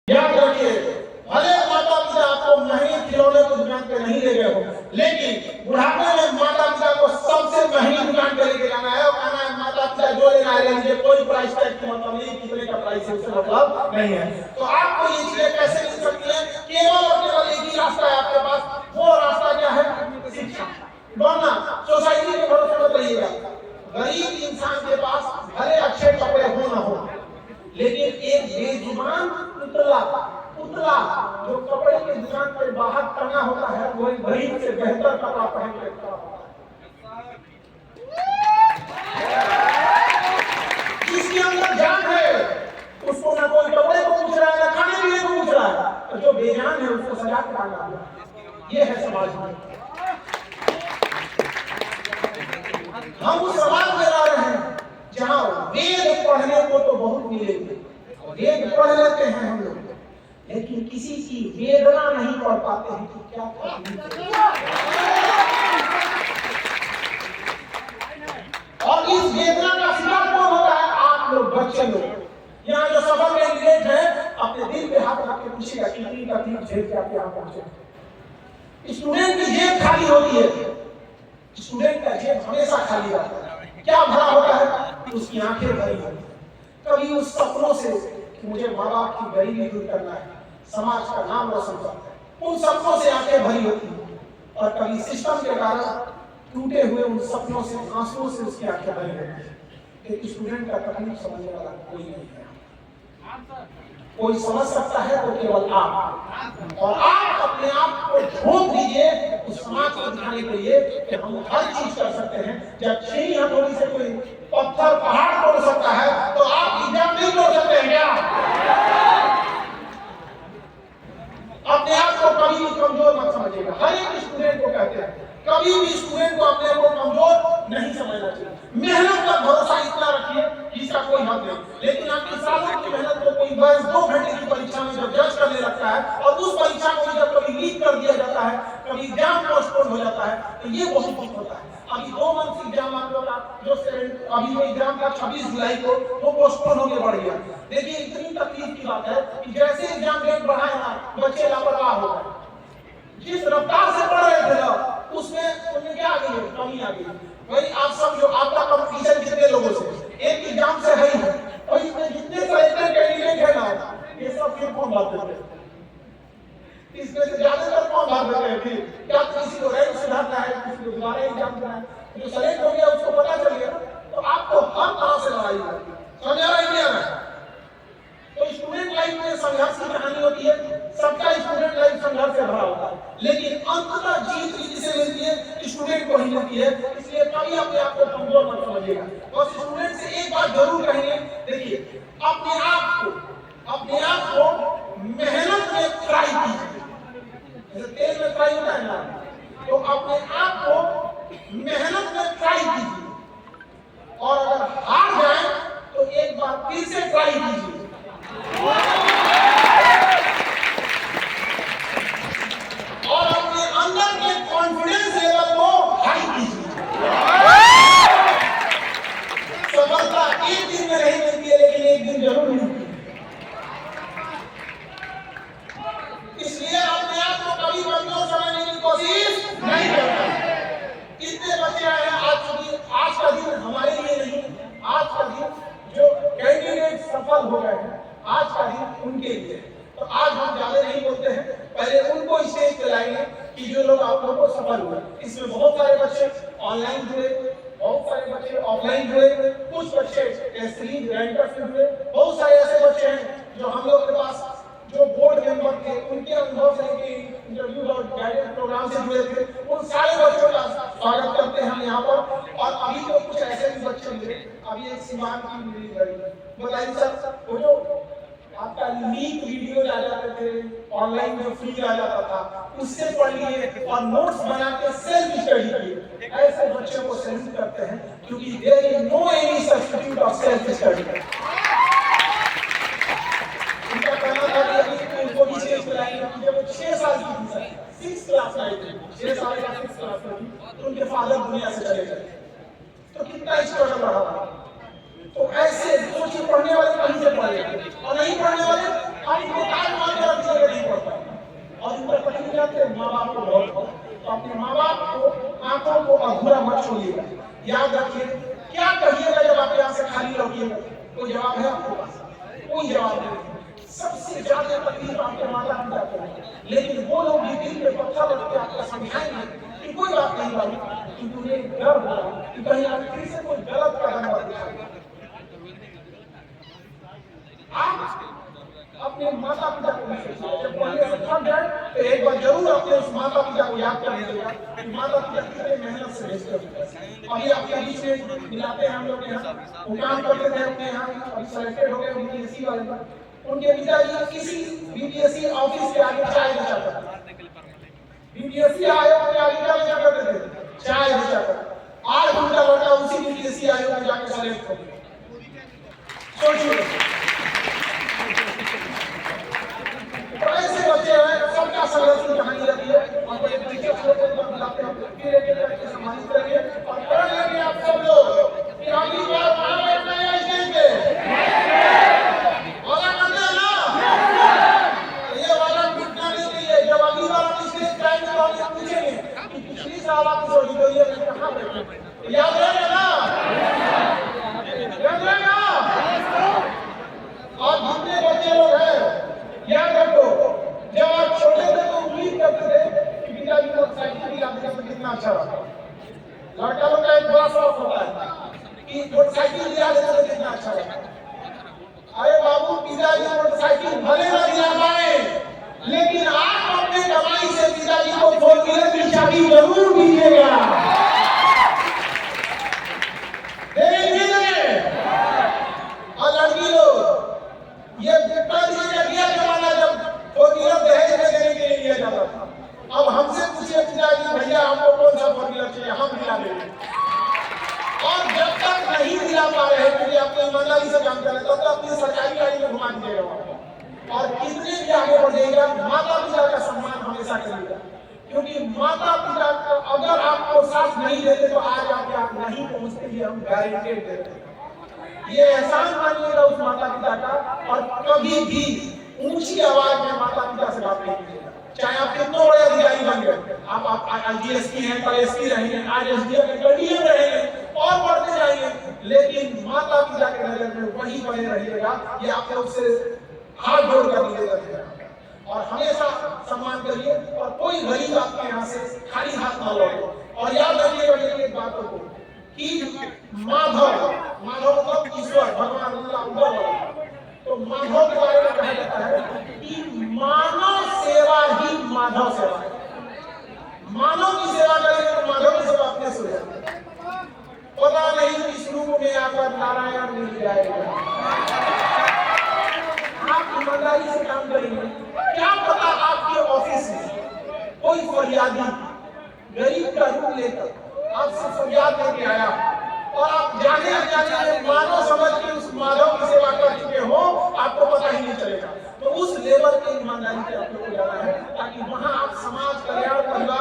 याद रखिए, भले माता पिता आपको महंगे खिलौने की दुकान पे नहीं ले गए हो, लेकिन बुढ़ापे में माता पिता को सबसे महंगी दुकान पे लेके जाना है और कहना है माता पिता जो लेना है ले लीजिए, कोई प्राइस टैग की मतलब नहीं, कितने का प्राइस है उससे मतलब नहीं है। तो आपको ये चीजें कैसे मिल सकती है? केवल और केवल एक ही रास्ता है आपके पास, वो रास्ता क्या है? शिक्षा। वरना सोसाइटी के भरोसे मत रहिएगा। गरीब इंसान के पास भले अच्छे कपड़े हो ना हो, लेकिन एक बेजुबान पुतला जो कपड़े की दुकान पर बाहर टंगा होता है, वो गरीब से बेहतर कपड़ा पहन के जिसके अंदर जान है उसको ना कोई कपड़े को पूछ रहा है ना खाने पीने को पूछ रहा है, और जो बेजान है उसको सजा के टांगा हुआ। ये है समाज में। हम उस समाज में रह रहे हैं जहाँ वेद पढ़ने को तो बहुत मिलेंगे, वेद पढ़ लेते हैं हम लोग, लेकिन किसी की वेदना नहीं पढ़ पाते हैं कि क्या और इस वेदना का शिकार कौन होता है? आप लोग, बच्चे लोग। यहाँ जो सफल कैंडिडेट है अपने दिल पे हाथ रख के पूछिएगा कितनी तकलीफ झेल के आप यहाँ पहुंचे। स्टूडेंट की जेब खाली होती है, स्टूडेंट का जेब हमेशा खाली रहता है। क्या भरा होता है? उसकी आंखें भरी होती है। कभी उस सपनों से कि मुझे माँ बाप की गरीबी दूर करना है, समाज का नाम रोशन करना है, उन सपनों से आंखें भरी होती हैं। और कभी सिस्टम के कारण टूटे हुए उन सपनों से, आंसुओं से उसकी आंखें भरी होती हैं। एक स्टूडेंट का तकलीफ समझने वाला कोई नहीं है। कोई समझ सकता है तो केवल आप, और आप अपने आप को झोंक दीजिए उस समाज को दिखाने के लिए कि हम हर चीज कर सकते हैं। जब 6 हथौड़ी से कोई पत्थर पहाड़ तोड़ सकता है तो आप एग्जाम नहीं तोड़ सकते हैं क्या? अपने आप को कभी भी कमजोर मत समझिएगा। हर एक स्टूडेंट को कहते हैं कभी भी स्टूडेंट को अपने को कमजोर नहीं समझना चाहिए। मेहनत का भरोसा इतना रखिए कि इसका कोई हद नहीं, लेकिन आपकी सालों की मेहनत को कोई बस 2 घंटे की परीक्षा में जब जज करने लगता है और उस परीक्षा को जब कभी लीक कर दिया जाता है, कभी एग्जाम पोस्टपोन हो जाता है, तो ये बहुत दुख होता है। अभी 2 मंथ एग्जाम आप लोग जो अभी वो एग्जाम था 26 जुलाई को, वो पोस्टपोन होकर बढ़ गया। देखिए इतनी तकलीफ की बात है कि जैसे एग्जाम डेट बढ़ाया ना, बच्चे लापरवाह हो गए। जिस रफ्तार से पढ़ रहे थे ना, उसमें उनमें क्या आ गई? कमी आ गई। भाई आप सब जो आपका कंपटीशन कितने लोगों से, एक एग्जाम से है ही, और इसमें जितने सेलेक्टेड कैंडिडेट है ना, ये सब फिर कौन बात करते हैं? इसमें से ज्यादातर कौन बात करते हैं? फिर क्या किसी को रैंक सुधारना है, किसी को दोबारा एग्जाम देना है, जो सेलेक्ट हो गया उसको पता चल गया, तो आपको हर तरह से लड़ाई है। समझ आ रहा है क्या? तो स्टूडेंट लाइफ में संघर्ष की कहानी होती है। सबका स्टूडेंट लाइफ संघर्ष से भरा होता है, लेकिन अंततः जीत किसे मिलती है? स्टूडेंट को ही मिलती है। इसलिए कभी अपने आप को कमजोर मत समझिएगा। और स्टूडेंट से एक बात जरूर कहेंगे, देखिए अपने आप को मेहनत में फ्राई कीजिए। जैसे तेल में फ्राई होता है ना, तो अपने आप को मेहनत में फ्राई कीजिए, और अगर हार जाए तो एक बार फिर से फ्राई कीजिए। और अपने अंदर के कॉन्फिडेंस लेवल को हाई कीजिए। सफलता एक दिन में नहीं मिलती है, लेकिन एक दिन जरूर मिलती है। इसलिए अपने आप को कभी कमजोर समझने की कोशिश नहीं करना। कितने बच्चे आए हैं आज का दिन हमारे लिए नहीं, आज का दिन जो कैंडिडेट सफल हो गए हैं, आज का दिन उनके लिए। तो आज हम ज्यादा नहीं बोलते हैं, पहले उनको स्टेज पे लाएंगे कि जो लोग आप लोगों को सफल हुए। इसमें बहुत सारे बच्चे ऑनलाइन जुड़े, बहुत सारे बच्चे ऑफलाइन जुड़े, कुछ बच्चे एस्ट्रीम रैंकर से जुड़े, बहुत सारे ऐसे बच्चे हैं जो हम लोग के पास जो बोर्ड मेंबर थे उनके अनुभव से इंटरव्यू और गाइडेंस प्रोग्राम से जुड़े थे। उन सारे बच्चों का स्वागत करते हैं हम यहाँ पर। और अभी तो कुछ ऐसे भी बच्चे मिले, अभी एक सीमान की मिली गई, बताइए सर, वो जो आपका लीक वीडियो आ जाते थे, ऑनलाइन जो फ्री आ जाता था, उससे पढ़ लिए और नोट्स बना के सेल्फ स्टडी किए। ऐसे बच्चों को सैल्यूट करते हैं, क्योंकि there is no any substitute of self study. उनका कहना था कि उनको भी स्टेज पे लाएंगे, जब वो 6 साल की थी, 6 क्लास में आई थी, 6 साल या 6 क्लास में थी, तो उनके फादर दुनिया से चले गए। तो कितना स्ट्रगल रहा। तो ऐसे सोचिए, पढ़ने वाले कहीं से पढ़े और नहीं पढ़ने वाले हम मत छोड़िएगा। याद रखिए, क्या कहिएगा जब आप यहाँ से खाली लौटिएगा? कोई जवाब है आपके पास? कोई जवाब नहीं। सबसे ज्यादा तकलीफ आपके माता पिता को है, लेकिन वो लोग भी दिल में पत्थर रख के आपको समझाएंगे कि कोई बात नहीं बाबू, क्योंकि उन्हें डर हो रहा है कि कहीं आप फिर से कोई गलत कदम मत उठाएं। आप अपने माता पिता को भी सोचिए, जब पढ़ने से थक जाए तो एक बार जरूर अपने उस माता पिता को याद कर लीजिएगा कि माता पिता कितने मेहनत से भेजते हैं। अभी आपके बीच में मिलाते हैं हम लोग यहाँ, वो काम करते थे अपने यहाँ, अभी सेलेक्टेड हो गए बीपीएससी वाले में। उनके पिताजी किसी बीपीएससी ऑफिस के आगे चाय बेचा करते थे, बीपीएससी आयोग के आगे क्या बेचा करते थे? चाय बेचा करते। 8 घंटा लड़का उसी बीपीएससी आयोग में जाकर सेलेक्ट हो गया। सोचिए, ऐसे बच्चे हैं, सबका संघर्ष की कहानी रहती है। और एक टीचर को बुलाते हैं, फिर एक करके सम्मानित करेंगे और पढ़ लेंगे आप सब लोग कि अगली बार वहां बैठना है स्टेज पे, वादा करते हैं ना? ये वादा टूटना नहीं चाहिए। जब अगली बार हम स्टेज पे आएंगे तो हम पूछेंगे कि पिछली साल आप इस ऑडिटोरियम में कहाँ बैठे? याद रहेगा ना? याद रहेगा? और जितने बच्चे लोग हैं, याद रखो, जब आप छोटे थे तो उम्मीद करते थे कि पिताजी मोटरसाइकिल दिलाते तो कितना अच्छा रहता। लड़का लोग का एक बड़ा शौक होता है कि मोटरसाइकिल दिला देते तो कितना अच्छा रहता। अरे बाबू, पिताजी मोटरसाइकिल भले ना दिला पाए, लेकिन आप अपने कमाई से पिताजी को 4 व्हीलर की चाबी जरूर दीजिएगा। और लड़की लोग, ये दिया जमाना जब 4 व्हीलर दहेज में देने के लिए लिया जाता था। अब हमसे पूछिए पिताजी, भैया हमको कौन सा 4 व्हीलर चाहिए, हम दिला देंगे। और जब तक नहीं दिला पा रहे हैं, क्योंकि आपको ईमानदारी से काम कर रहे हैं, तब तक अपनी सरकारी गाड़ी में घुमा दीजिएगा। और कितने भी आगे बढ़ेगा, माता पिता का सम्मान हमेशा करिएगा, क्योंकि माता पिता का अगर आपको साथ नहीं देते तो आज आप नहीं पहुंचते, ये हम गारंटी देते हैं। ये एहसान मानिएगा उस माता पिता का, और कभी भी ऊंची आवाज में माता पिता से बात नहीं कीजिएगा। चाहे आप कितने बड़े अधिकारी बन गए, आप आईजीएसपी हैं, कल एसपी रहेंगे, आज एसडीएम हैं, डीएम रहेंगे और बढ़ते जाएंगे, लेकिन माता पिता के नजर में वही बने रहिएगा। ये आप लोग से हाथ जोड़ कर निवेदन है, और हमेशा सम्मान करिए, और कोई गरीब आपके यहाँ से खाली हाथ न लौटे। और याद रखिएगा मेरी एक बातों को कि माधव मतलब ईश्वर, भगवान अल्लाह, तो माधव के बारे में कहा जाता है कि मानव सेवा ही माधव सेवा है। मानव की सेवा करेंगे तो माधव की सेवा अपने से हो जाती है। पता नहीं किस रूप में आकर नारायण मिल जाएगा। आप ईमानदारी से काम करेंगे, क्या पता आपके ऑफिस में कोई फरियादी गरीब का रूप लेकर आपसे फरियाद लेके आया, और आप जाने अनजाने मानव समझ के उस माधव की सेवा कर चुके हो, आपको पता ही नहीं चलेगा। तो उस लेवल के ईमानदारी से आप लोग को जाना है, ताकि वहां आप समाज कल्याण, परिवार